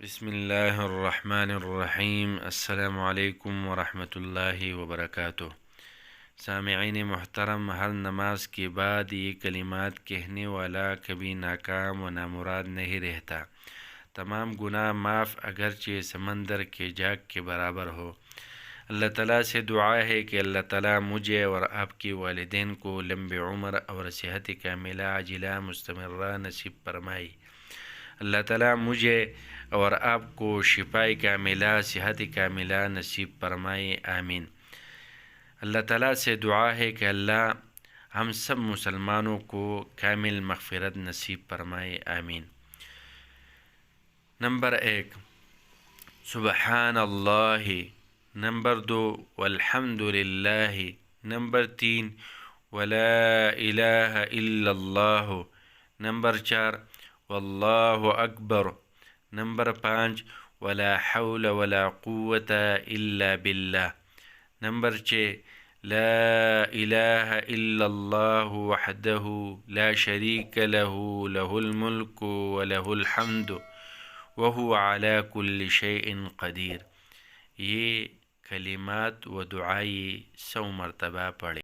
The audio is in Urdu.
بسم اللہ الرحمن الرحیم۔ السلام علیکم ورحمۃ اللہ وبرکاتہ۔ سامعین محترم، ہر نماز کے بعد یہ کلمات کہنے والا کبھی ناکام و نامراد نہیں رہتا۔ تمام گناہ معاف اگرچہ سمندر کے جاگ کے برابر ہو۔ اللہ تعالیٰ سے دعا ہے کہ اللہ تعالیٰ مجھے اور آپ کے والدین کو لمبی عمر اور صحت کاملہ عاجلہ مستمرہ نصیب فرمائے۔ اللہ تعالیٰ مجھے اور آپ کو شفاء کاملہ صحت کاملہ نصیب فرمائے، آمین۔ اللہ تعالیٰ سے دعا ہے کہ اللہ ہم سب مسلمانوں کو کامل مغفرت نصیب فرمائے، آمین۔ نمبر 1، سبحان اللہ۔ نمبر 2، والحمد للہ۔ نمبر 3، ولا الہ الا اللہ۔ نمبر 4، واللہ اکبر۔ نمبر 5، ولا حول ولا قوة الا باللہ۔ نمبر 6، لا الہ الا اللہ وحدہ لا شریک لہ، لہ الملک ولہ الحمد وہو علی کل شیء قدیر۔ یہ کلمات و دعائی 100 مرتبہ پڑھیں۔